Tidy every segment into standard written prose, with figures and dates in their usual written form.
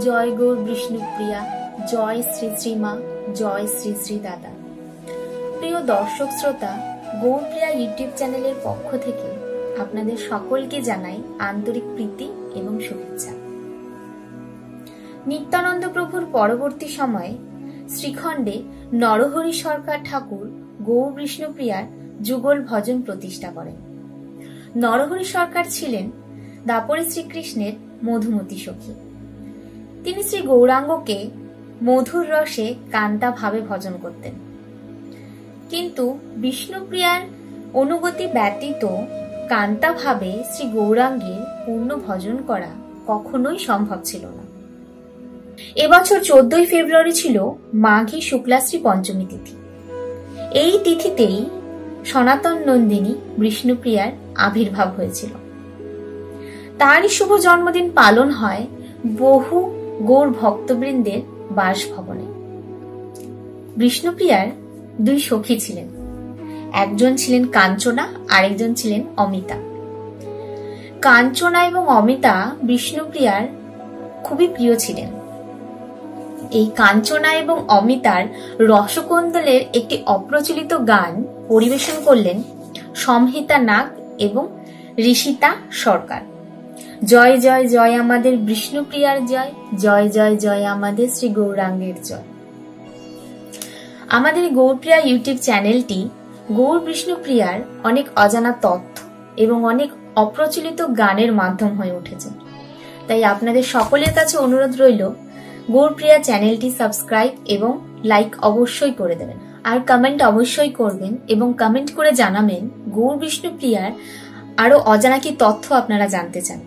জয় গৌর বিষ্ণুপ্রিয়া, জয় শ্রী শ্রী মা, জয় শ্রী শ্রী দাদা। প্রিয় দর্শক শ্রোতা, গৌরপ্রিয়া ইউটিউব চ্যানেলের পক্ষ থেকে আপনাদের সকলকে জানাই আন্তরিক প্রীতি এবং শুভেচ্ছা। নিত্যানন্দ প্রভুর পরবর্তী সময়ে শ্রীখণ্ডে নরহরি সরকার ঠাকুর গৌর বিষ্ণুপ্রিয়ার যুগল ভজন প্রতিষ্ঠা করেন। নরহরি সরকার ছিলেন দাপরে শ্রীকৃষ্ণের মধুমতি সখী। তিনি শ্রী গৌরাঙ্গকে মধুর রসে কান্তা ভাবে ভজন করতেন, কিন্তু বিষ্ণুপ্রিয়ার অনুগতি ব্যতীত কান্তা ভাবে শ্রী গৌরাঙ্গের পূর্ণ ভজন করা কখনোই সম্ভব ছিল না। এবছর 14 ফেব্রুয়ারি ছিল মাঘী শুক্লাশ্রী পঞ্চমী তিথি। এই তিথিতেই সনাতন নন্দিনী বিষ্ণুপ্রিয়ার আবির্ভাব হয়েছিল। তারই শুভ জন্মদিন পালন হয় বহু গৌর ভক্তবৃন্দের বাসভবনে। বিষ্ণুপ্রিয়ার দুই সখী ছিলেন, একজন ছিলেন কাঞ্চনা, আরেকজন ছিলেন অমিতা। কাঞ্চনা এবং অমিতা বিষ্ণুপ্রিয়ার খুবই প্রিয় ছিলেন। এই কাঞ্চনা এবং অমিতার রসকন্দলের একটি অপ্রচলিত গান পরিবেশন করলেন সমহিতা নাগ এবং ঋষিতা সরকার। জয় জয় জয় আমাদের বিষ্ণুপ্রিয়ার জয়, জয় জয় জয় আমাদের শ্রী গৌরাঙ্গের জয়। আমাদের গৌরপ্রিয়া ইউটিউব চ্যানেলটি গৌর বিষ্ণুপ্রিয়ার অনেক অজানা তথ্য এবং অনেক অপ্রচলিত গানের মাধ্যম হয়ে উঠেছে। তাই আপনাদের সকলের কাছে অনুরোধ রইল, গৌরপ্রিয়া চ্যানেলটি সাবস্ক্রাইব এবং লাইক অবশ্যই করে দেবেন, আর কমেন্ট অবশ্যই করবেন এবং কমেন্ট করে জানাবেন গৌর বিষ্ণুপ্রিয়ার আরো অজানা কি তথ্য আপনারা জানতে চান।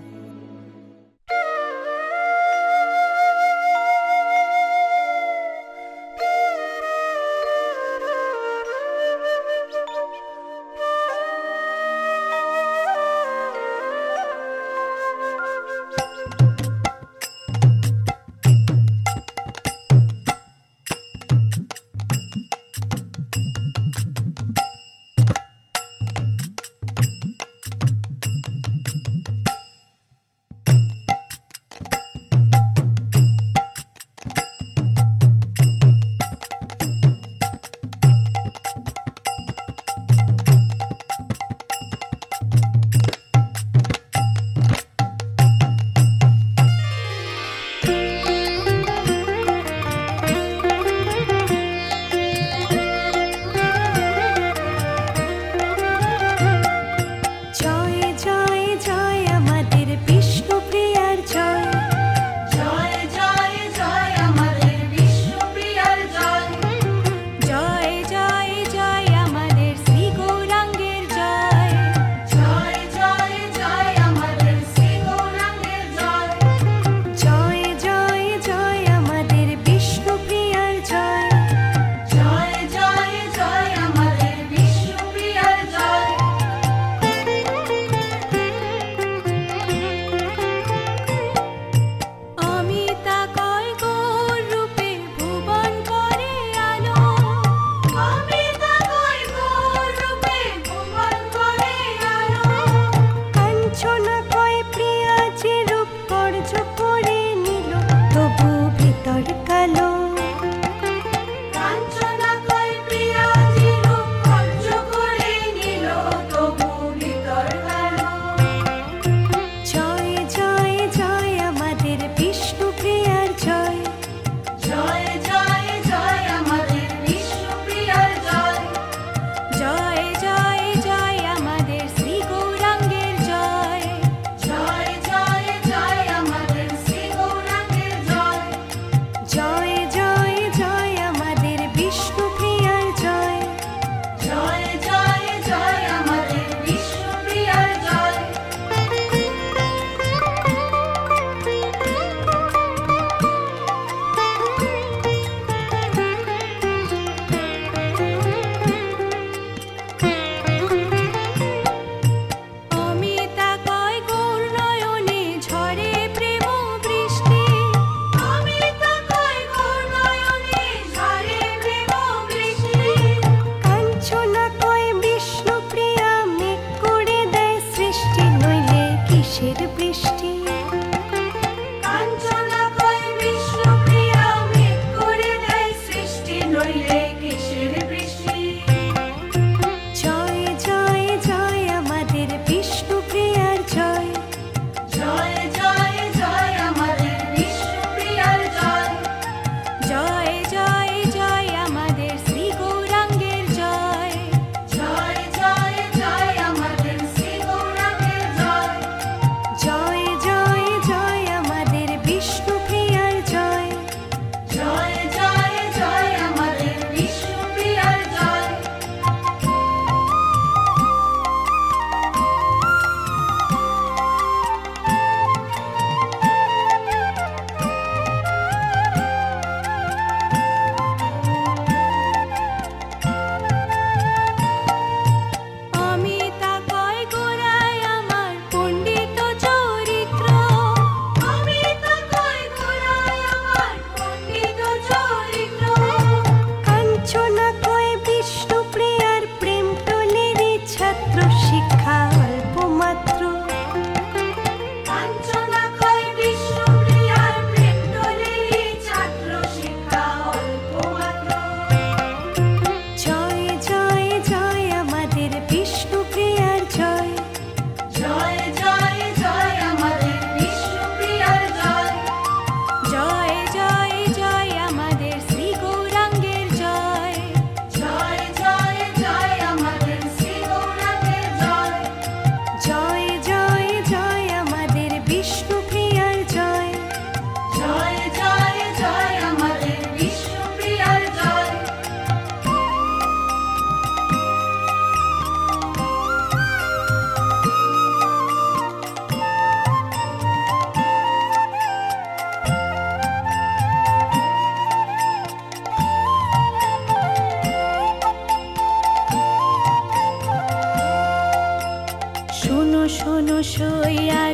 ছইয়া